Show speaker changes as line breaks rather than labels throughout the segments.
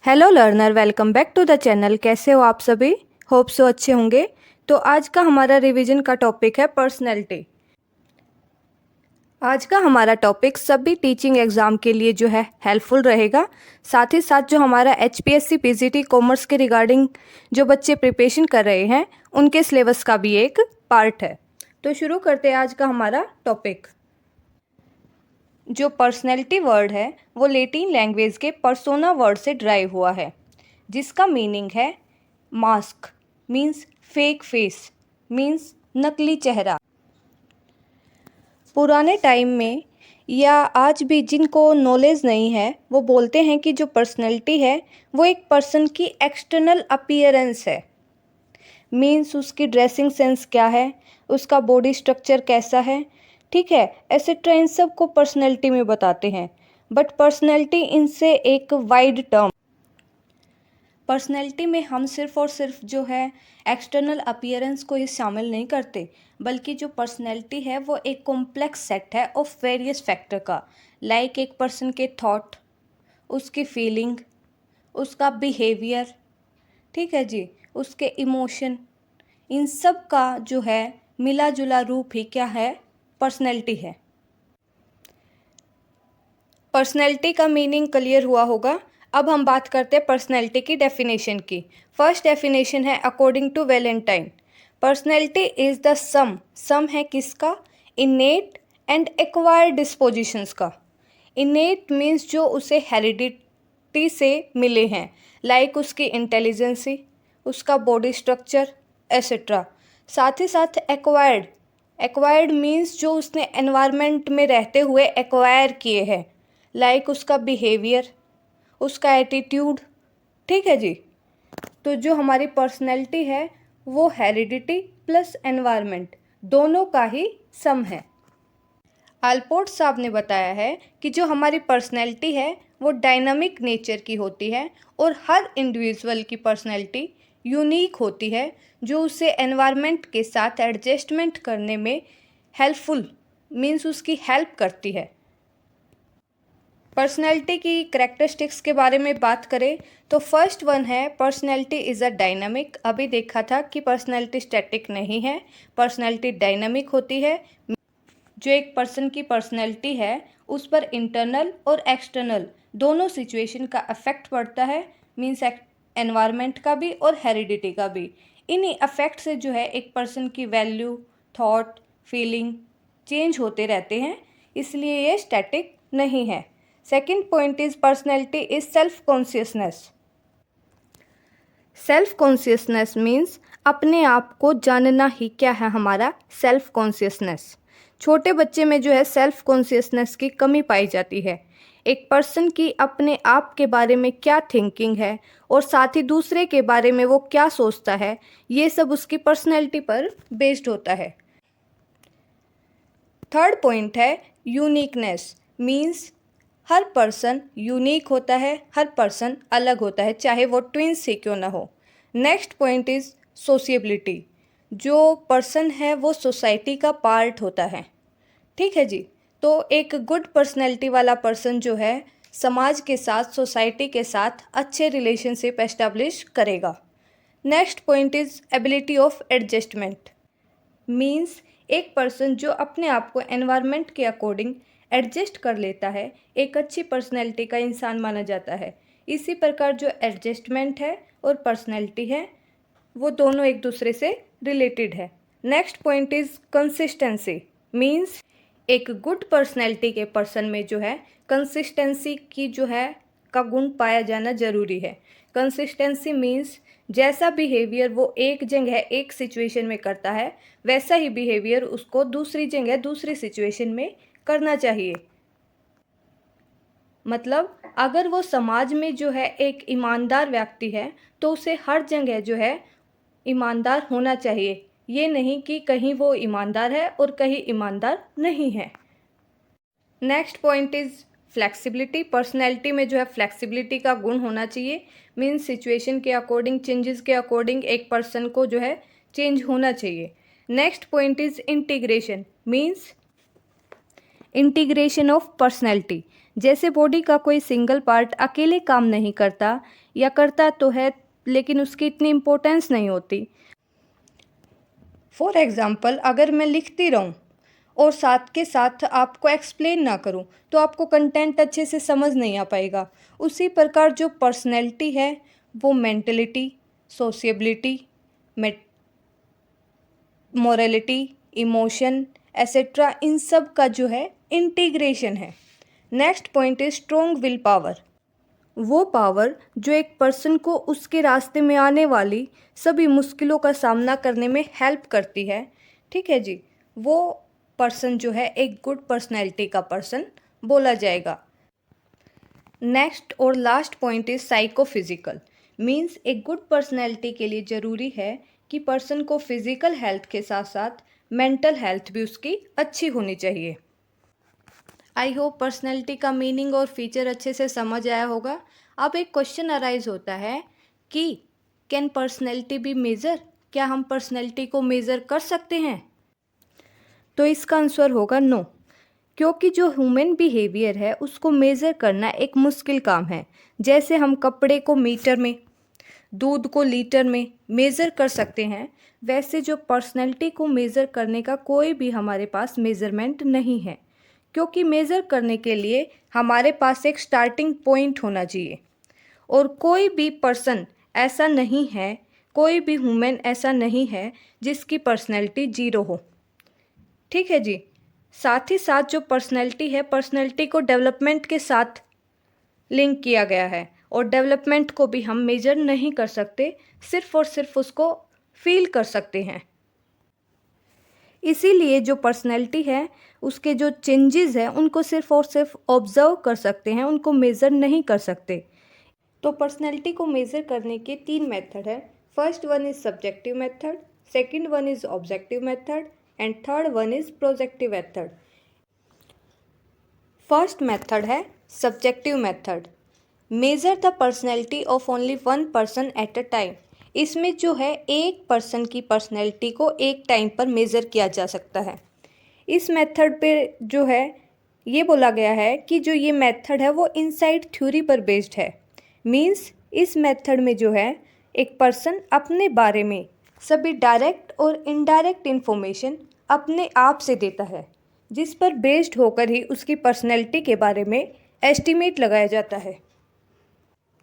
Hello learner, welcome back to the channel. कैसे हो आप सभी? होप सो अच्छे होंगे। तो आज का हमारा रिवीजन का टॉपिक है पर्सनैलिटी। आज का हमारा टॉपिक सभी टीचिंग एग्ज़ाम के लिए जो है हेल्पफुल रहेगा। साथ ही साथ जो हमारा एचपीएससी पीजीटी कॉमर्स के रिगार्डिंग जो बच्चे प्रिपरेशन कर रहे हैं उनके सिलेबस का भी एक पार्ट है। तो शुरू करते हैं आज का हमारा टॉपिक। जो पर्सनैलिटी वर्ड है वो लैटिन लैंग्वेज के पर्सोना वर्ड से ड्राइव हुआ है, जिसका मीनिंग है mask, means fake face, means नकली चेहरा। पुराने टाइम में या आज भी जिनको नॉलेज नहीं है वो बोलते हैं कि जो पर्सनैलिटी है वो एक पर्सन की एक्सटर्नल अपीयरेंस है। मीन्स उसकी ड्रेसिंग सेंस क्या है, उसका बॉडी स्ट्रक्चर कैसा है, ठीक है, एसेट्रा, इन सब को पर्सनैलिटी में बताते हैं। बट पर्सनैलिटी इनसे एक वाइड टर्म। पर्सनैलिटी में हम सिर्फ और सिर्फ जो है एक्सटर्नल अपीयरेंस को ही शामिल नहीं करते, बल्कि जो पर्सनैलिटी है वो एक कॉम्प्लेक्स सेट है ऑफ वेरियस फैक्टर का। लाइक एक पर्सन के थॉट, उसकी फीलिंग, उसका बिहेवियर, ठीक है जी, उसके इमोशन, इन सब का जो है मिला जुला रूप ही क्या है, पर्सनैलिटी है। पर्सनैलिटी का मीनिंग क्लियर हुआ होगा। अब हम बात करते हैं पर्सनैलिटी की डेफिनेशन की। फर्स्ट डेफिनेशन है according to Valentine, personality is the sum है किसका, इनेट एंड एक्वायर्ड डिस्पोजिशंस का। इनेट मीन्स जो उसे हेरिडिटी से मिले हैं, लाइक उसकी इंटेलिजेंसी, उसका बॉडी स्ट्रक्चर एसेट्रा। साथ ही साथ एक्वायर्ड मीन्स जो उसने एनवायरनमेंट में रहते हुए एक्वायर किए हैं, लाइक उसका बिहेवियर, उसका एटीट्यूड, ठीक है जी। तो जो हमारी पर्सनैलिटी है वो हेरिडिटी प्लस एनवायरनमेंट दोनों का ही सम है। आलपोर्ट साहब ने बताया है कि जो हमारी पर्सनैलिटी है वो डायनामिक नेचर की होती है और हर इंडिविजुअल की पर्सनैलिटी यूनिक होती है, जो उसे एनवायरनमेंट के साथ एडजस्टमेंट करने में हेल्पफुल, मीन्स उसकी हेल्प करती है। पर्सनैलिटी की करेक्टरिस्टिक्स के बारे में बात करें तो फर्स्ट वन है पर्सनैलिटी इज़ अ डायनामिक। अभी देखा था कि पर्सनैलिटी स्टैटिक नहीं है, पर्सनैलिटी डायनामिक होती है। जो एक पर्सन की पर्सनैलिटी है उस पर इंटरनल और एक्सटर्नल दोनों सिचुएशन का इफेक्ट पड़ता है, मीन्स एनवायरनमेंट का भी और हेरिडिटी का भी। इन्हीं इफेक्ट से जो है एक पर्सन की वैल्यू, थॉट, फीलिंग चेंज होते रहते हैं, इसलिए ये स्टैटिक नहीं है। Second point is personality is self consciousness. Self consciousness means अपने आप को जानना ही क्या है हमारा सेल्फ कॉन्शियसनेस। छोटे बच्चे में जो है सेल्फ कॉन्शियसनेस की कमी पाई जाती है। एक पर्सन की अपने आप के बारे में क्या थिंकिंग है और साथ ही दूसरे के बारे में वो क्या सोचता है, ये सब उसकी पर्सनैलिटी पर बेस्ड होता है। थर्ड पॉइंट है यूनिकनेस, मीन्स हर पर्सन यूनिक होता है, हर पर्सन अलग होता है, चाहे वो ट्विंस ही क्यों ना हो। नेक्स्ट पॉइंट इज़ सोशिएबिलिटी, जो पर्सन है वो सोसाइटी का पार्ट होता है, ठीक है जी। तो एक गुड पर्सनैलिटी वाला पर्सन जो है समाज के साथ, सोसाइटी के साथ अच्छे रिलेशनशिप एस्टेब्लिश करेगा। Next point is ability of adjustment, means एक पर्सन जो अपने आप को एनवायरनमेंट के अकॉर्डिंग एडजस्ट कर लेता है एक अच्छी पर्सनैलिटी का इंसान माना जाता है। इसी प्रकार जो एडजस्टमेंट है और पर्सनैलिटी है वो दोनों एक दूसरे से रिलेटेड है। Next point is consistency, means एक गुड पर्सनैलिटी के पर्सन में जो है कंसिस्टेंसी की जो है का गुण पाया जाना जरूरी है। कंसिस्टेंसी मीन्स जैसा बिहेवियर वो एक जगह एक सिचुएशन में करता है वैसा ही बिहेवियर उसको दूसरी जगह दूसरी सिचुएशन में करना चाहिए। मतलब अगर वो समाज में जो है एक ईमानदार व्यक्ति है तो उसे हर जगह जो है ईमानदार होना चाहिए, ये नहीं कि कहीं वो ईमानदार है और कहीं ईमानदार नहीं है। Next point is flexibility, personality में जो है फ्लेक्सिबिलिटी का गुण होना चाहिए, मीन्स सिचुएशन के अकॉर्डिंग, चेंजेस के अकॉर्डिंग एक पर्सन को जो है चेंज होना चाहिए। Next point is integration, means integration of personality, जैसे बॉडी का कोई सिंगल पार्ट अकेले काम नहीं करता, या करता तो है लेकिन उसकी इतनी इम्पोर्टेंस नहीं होती। फॉर एग्ज़ाम्पल, अगर मैं लिखती रहूँ और साथ के साथ आपको एक्सप्लेन ना करूँ तो आपको कंटेंट अच्छे से समझ नहीं आ पाएगा। उसी प्रकार जो पर्सनैलिटी है वो mentality, sociability, morality, emotion etcetera, इन सब का जो है इंटीग्रेशन है। Next point is strong will power. वो पावर जो एक पर्सन को उसके रास्ते में आने वाली सभी मुश्किलों का सामना करने में हेल्प करती है। ठीक है जी, वो पर्सन जो है एक गुड पर्सनैलिटी का पर्सन बोला जाएगा। नेक्स्ट और last point is psychophysical. Means एक गुड पर्सनैलिटी के लिए ज़रूरी है कि पर्सन को फिजिकल हेल्थ के साथ साथ मेंटल हेल्थ भी उसकी अच्छी होनी चाहिए। आई होप पर्सनैलिटी का मीनिंग और फीचर अच्छे से समझ आया होगा। अब एक क्वेश्चन अराइज होता है कि कैन पर्सनैलिटी बी मेज़र? क्या हम पर्सनैलिटी को मेज़र कर सकते हैं? तो इसका आंसर होगा नो, क्योंकि जो ह्यूमन बिहेवियर है उसको मेज़र करना एक मुश्किल काम है। जैसे हम कपड़े को मीटर में, दूध को लीटर में मेज़र कर सकते हैं, वैसे जो पर्सनैलिटी को मेज़र करने का कोई भी हमारे पास मेज़रमेंट नहीं है, क्योंकि मेज़र करने के लिए हमारे पास एक स्टार्टिंग पॉइंट होना चाहिए। और कोई भी पर्सन ऐसा नहीं है, कोई भी ह्यूमन ऐसा नहीं है जिसकी पर्सनैलिटी जीरो हो। ठीक है जी। साथ ही साथ जो पर्सनैलिटी है, पर्सनैलिटी को डेवलपमेंट के साथ लिंक किया गया है, और डेवलपमेंट को भी हम मेजर नहीं कर सकते, सिर्फ और सिर्फ उसको फील कर सकते हैं। इसीलिए जो पर्सनैलिटी है उसके जो चेंजेस हैं उनको सिर्फ और सिर्फ ऑब्जर्व कर सकते हैं, उनको मेज़र नहीं कर सकते। तो पर्सनैलिटी को मेज़र करने के 3 मेथड है। First one is subjective method, second one is objective method and third one is projective method. First method है subjective method. Measure the personality of only one person at a time. इसमें जो है एक person की personality को एक time पर measure किया जा सकता है। इस मेथड पे जो है ये बोला गया है कि जो ये मेथड है वो इनसाइड थ्योरी पर बेस्ड है। मीन्स इस मेथड में जो है एक पर्सन अपने बारे में सभी डायरेक्ट और इनडायरेक्ट इन्फॉर्मेशन अपने आप से देता है, जिस पर बेस्ड होकर ही उसकी पर्सनैलिटी के बारे में एस्टीमेट लगाया जाता है।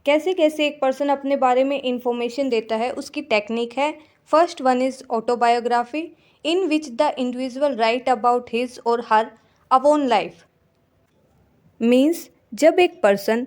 कैसे कैसे एक पर्सन अपने बारे में इंफॉर्मेशन देता है, उसकी टेक्निक है। First one is autobiography, in which the individual right about his और हर ओन लाइफ। मीन्स जब एक पर्सन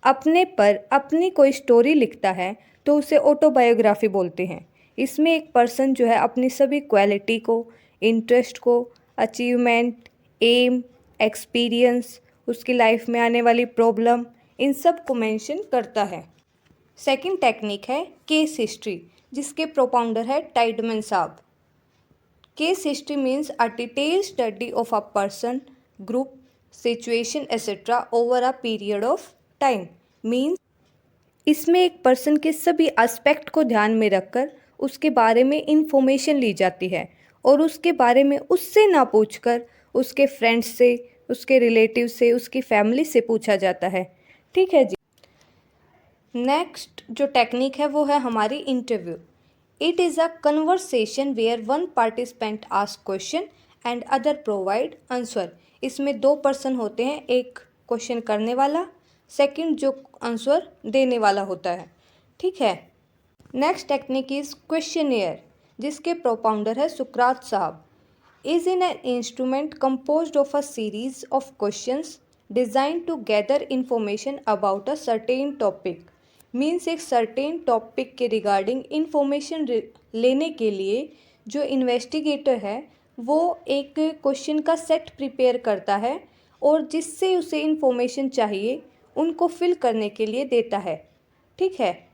अपने पर अपनी कोई स्टोरी लिखता है तो उसे ऑटोबायोग्राफी बोलते हैं। इसमें एक पर्सन जो है अपनी सभी क्वालिटी को, इंटरेस्ट को, अचीवमेंट, एम, एक्सपीरियंस, उसकी लाइफ में आने वाली प्रॉब्लम, इन सब को मेंशन करता है। सेकंड टेक्निक है केस हिस्ट्री, जिसके प्रोपाउंडर है टाइडमैन साहब। Case history means a detail study of a person, group, situation etcetera over a period of time. Means इसमें एक पर्सन के सभी एस्पेक्ट को ध्यान में रखकर उसके बारे में इंफॉर्मेशन ली जाती है, और उसके बारे में उससे ना पूछकर उसके फ्रेंड्स से, उसके रिलेटिव से, उसकी फैमिली से पूछा जाता है। ठीक है जी। नेक्स्ट जो टेक्निक है वो है हमारी interview. It is a conversation where one participant ask question and other provide answer. इसमें 2 पर्सन होते हैं, एक क्वेश्चन करने वाला, सेकंड जो आंसर देने वाला होता है। ठीक है। नेक्स्ट टेक्निक इज़ क्वेश्चनियर, जिसके प्रोपाउंडर है सुकरात साहब। Is in an instrument composed of a series of questions designed to gather information about a certain topic। Means एक सर्टेन टॉपिक के रिगार्डिंग इंफॉर्मेशन लेने के लिए जो इन्वेस्टिगेटर है वो एक क्वेश्चन का सेट प्रिपेयर करता है, और जिससे उसे इंफॉर्मेशन चाहिए उनको फिल करने के लिए देता है। ठीक है।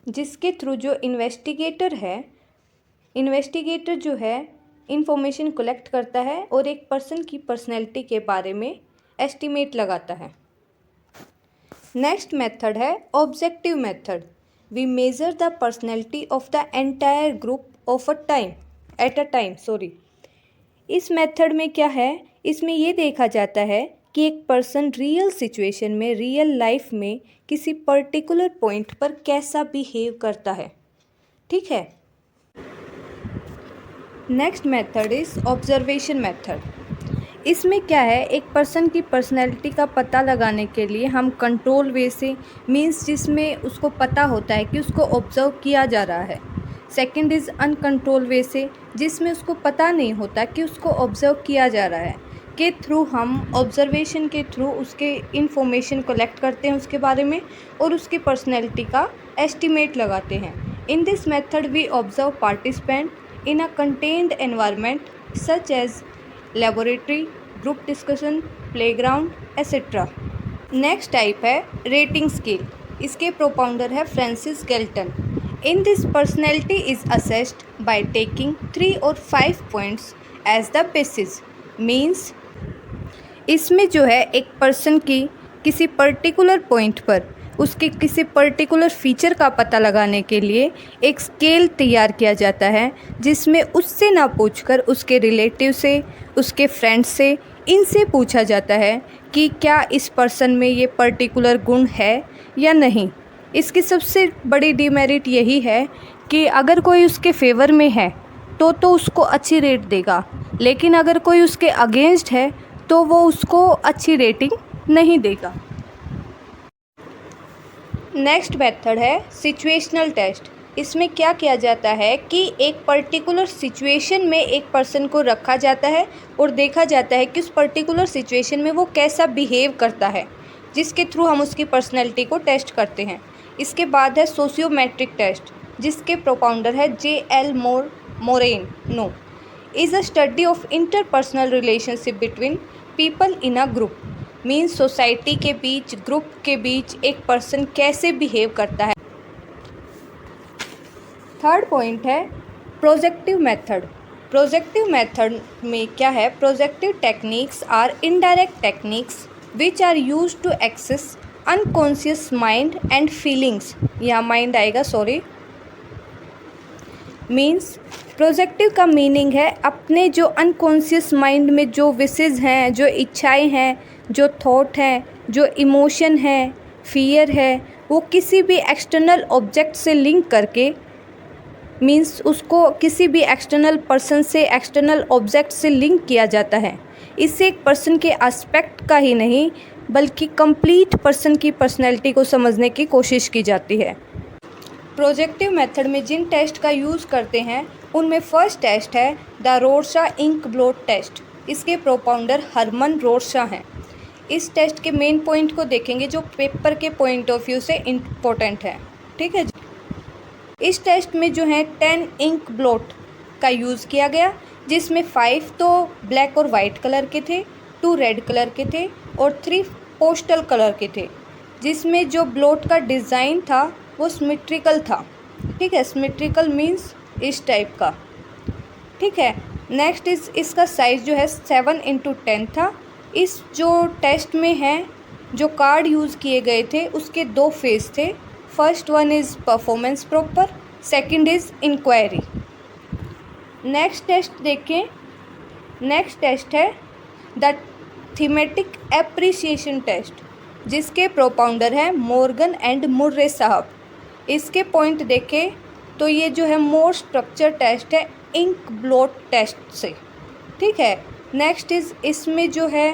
जिसके थ्रू जो इन्वेस्टिगेटर जो है इंफॉर्मेशन कलेक्ट करता है और एक पर्सन की पर्सनैलिटी के बारे में एस्टीमेट लगाता है। नेक्स्ट मेथड है objective method. We measure the personality of the entire group of at a time. इस मेथड में क्या है, इसमें ये देखा जाता है कि एक पर्सन रियल सिचुएशन में, रियल लाइफ में किसी पर्टिकुलर पॉइंट पर कैसा बिहेव करता है। ठीक है। Next method is observation method. इसमें क्या है, एक पर्सन की पर्सनैलिटी का पता लगाने के लिए हम कंट्रोल वे से, मीन्स जिसमें उसको पता होता है कि उसको ऑब्जर्व किया जा रहा है। सेकंड इज़ अनकंट्रोल वे से, जिसमें उसको पता नहीं होता कि उसको ऑब्जर्व किया जा रहा है, के थ्रू हम ऑब्जर्वेशन के थ्रू उसके इंफॉर्मेशन कलेक्ट करते हैं उसके बारे में और उसकी पर्सनैलिटी का एस्टिमेट लगाते हैं। In this method we observe participant in a contained environment such as laboratory, group discussion, playground etcetera. Next type है रेटिंग स्केल। इसके प्रोपाउंडर है Francis Galton. In this personality is assessed by taking 3 और 5 points as the basis. Means इसमें जो है एक person की किसी पर्टिकुलर पॉइंट पर उसके किसी पर्टिकुलर फीचर का पता लगाने के लिए एक स्केल तैयार किया जाता है, जिसमें उससे ना पूछकर उसके रिलेटिव से, उसके फ्रेंड्स से, इनसे पूछा जाता है कि क्या इस पर्सन में ये पर्टिकुलर गुण है या नहीं। इसकी सबसे बड़ी डिमेरिट यही है कि अगर कोई उसके फेवर में है तो उसको अच्छी रेट देगा, लेकिन अगर कोई उसके अगेंस्ट है तो वो उसको अच्छी रेटिंग नहीं देगा। नेक्स्ट मेथड है सिचुएशनल टेस्ट। इसमें क्या किया जाता है कि एक पर्टिकुलर सिचुएशन में एक पर्सन को रखा जाता है और देखा जाता है कि उस पर्टिकुलर सिचुएशन में वो कैसा बिहेव करता है, जिसके थ्रू हम उसकी पर्सनैलिटी को टेस्ट करते हैं। इसके बाद है सोशियोमेट्रिक टेस्ट, जिसके प्रोपाउंडर है J.L. Moreno. Is a study of interpersonal relationship between people in a group. Means society के बीच, ग्रुप के बीच एक पर्सन कैसे बिहेव करता है। थर्ड पॉइंट है प्रोजेक्टिव मेथड। प्रोजेक्टिव मेथड में क्या है, projective techniques are indirect techniques which are use to access unconscious mind and feelings. यहाँ माइंड आएगा, सॉरी। मीन्स प्रोजेक्टिव का मीनिंग है अपने जो अनकॉन्शियस माइंड में जो विशेज़ हैं, जो इच्छाएं हैं, जो थॉट हैं, जो इमोशन है, फियर है, वो किसी भी एक्सटर्नल ऑब्जेक्ट से लिंक करके, मीन्स उसको किसी भी एक्सटर्नल पर्सन से, एक्सटर्नल ऑब्जेक्ट से लिंक किया जाता है। इससे एक पर्सन के एस्पेक्ट का ही नहीं बल्कि कंप्लीट पर्सन की पर्सनैलिटी को समझने की कोशिश की जाती है। प्रोजेक्टिव मेथड में जिन टेस्ट का यूज़ करते हैं उनमें फर्स्ट टेस्ट है द रोरशाह इंक ब्लॉट टेस्ट। इसके प्रोपाउंडर हरमन रोरशाह हैं। इस टेस्ट के मेन पॉइंट को देखेंगे जो पेपर के पॉइंट ऑफ व्यू से इम्पोर्टेंट है। ठीक है जी। इस टेस्ट में जो है 10 इंक ब्लॉट का यूज़ किया गया, जिसमें 5 तो ब्लैक और वाइट कलर के थे, 2 रेड कलर के थे और 3 पोस्टल कलर के थे, जिसमें जो ब्लॉट का डिज़ाइन था वो सिमेट्रिकल था। ठीक है, सिमेट्रिकल मीन्स इस टाइप का। ठीक है। नेक्स्ट इसका साइज़ जो है 7x10 था। इस जो टेस्ट में है जो कार्ड यूज़ किए गए थे उसके 2 फेज थे। First one is performance proper, second is inquiry. Next test देखें। नेक्स्ट टेस्ट है द थीमेटिक एप्रिसिएशन टेस्ट, जिसके प्रोपाउंडर है मॉर्गन एंड मुर्रे साहब। इसके पॉइंट देखें तो ये जो है मोर स्ट्रक्चर टेस्ट है इंक ब्लॉट टेस्ट से। ठीक है। नेक्स्ट इसमें जो है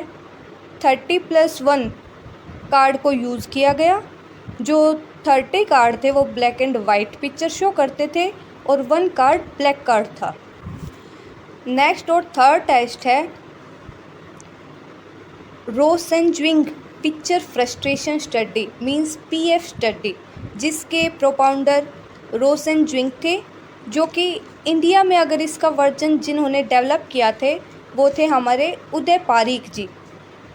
30+1 कार्ड को यूज़ किया गया। जो 30 कार्ड थे वो black and white picture show करते थे और 1 कार्ड ब्लैक कार्ड था। नेक्स्ट और थर्ड टेस्ट है Rosenzweig picture frustration study, means PF study, जिसके प्रोपाउंडर रोसेंज्विंग थे, जो कि इंडिया में अगर इसका वर्जन जिन्होंने डेवलप किया थे वो थे हमारे उदय पारीक जी।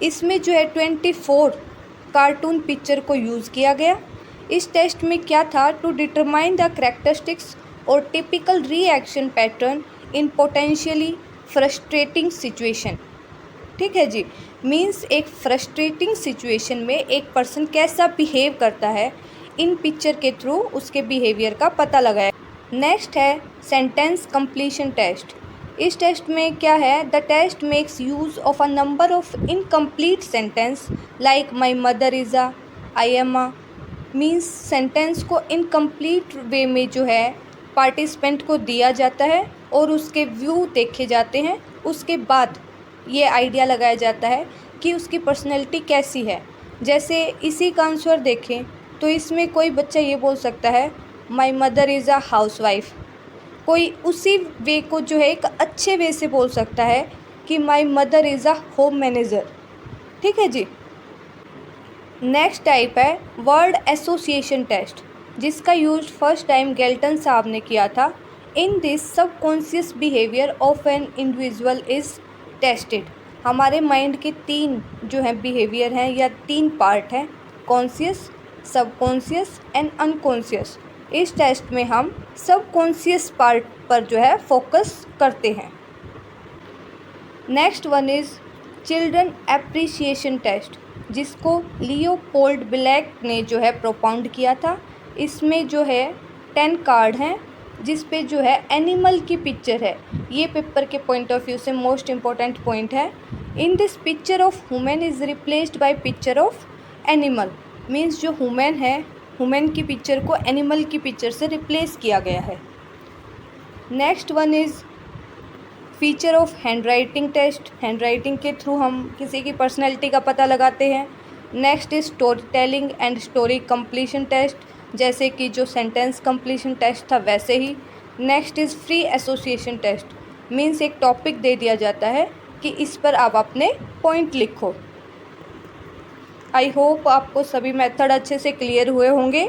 इसमें जो है 24 कार्टून पिक्चर को यूज़ किया गया। इस टेस्ट में क्या था, टू डिटरमाइन द कैरेक्टरिस्टिक्स और typical reaction pattern in potentially frustrating situation. ठीक है जी। मीन्स एक फ्रस्ट्रेटिंग सिचुएशन में एक पर्सन कैसा बिहेव करता है, इन पिक्चर के थ्रू उसके बिहेवियर का पता लगाया। नेक्स्ट है सेंटेंस कंप्लीशन टेस्ट। इस टेस्ट में क्या है, the test makes use of a number of incomplete sentence like my mother is a, I am a, means sentence को इनकम्प्लीट वे में जो है पार्टिसिपेंट को दिया जाता है और उसके व्यू देखे जाते हैं। उसके बाद ये आइडिया लगाया जाता है कि उसकी पर्सनैलिटी कैसी है। जैसे इसी का आंसर देखें तो इसमें कोई बच्चा ये बोल सकता है माई मदर इज़ अ हाउसवाइफ, कोई उसी वे को जो है एक अच्छे वे से बोल सकता है कि माई mother is a home manager. ठीक है जी। नेक्स्ट टाइप है वर्ड एसोसिएशन टेस्ट, जिसका यूज फर्स्ट टाइम गेल्टन साहब ने किया था। In this subconscious behaviour of an individual is tested. हमारे माइंड के 3 जो हैं बिहेवियर हैं या 3 पार्ट हैं, कॉन्शियस, सबकॉन्शियस एंड अनकॉन्शियस। इस टेस्ट में हम सबकॉन्शियस पार्ट पर जो है फोकस करते हैं। Next one is children apperception test, जिसको लियोपोल्ड ब्लैक ने जो है प्रोपाउंड किया था। इसमें जो है 10 कार्ड हैं जिस पे जो है एनिमल की पिक्चर है। ये पेपर के पॉइंट ऑफ व्यू से मोस्ट इम्पॉर्टेंट पॉइंट है। In this picture of human is replaced by picture of animal, means जो हुमन है, हुमन की पिक्चर को एनिमल की पिक्चर से रिप्लेस किया गया है। Next one is feature of handwriting test, handwriting के थ्रू हम किसी की पर्सनैलिटी का पता लगाते हैं। Next is story telling and story completion test, जैसे कि जो सेंटेंस कंप्लीशन टेस्ट था वैसे ही। Next is free association test, means एक टॉपिक दे दिया जाता है कि इस पर आप अपने पॉइंट लिखो। आई होप आपको सभी मेथड अच्छे से क्लियर हुए होंगे।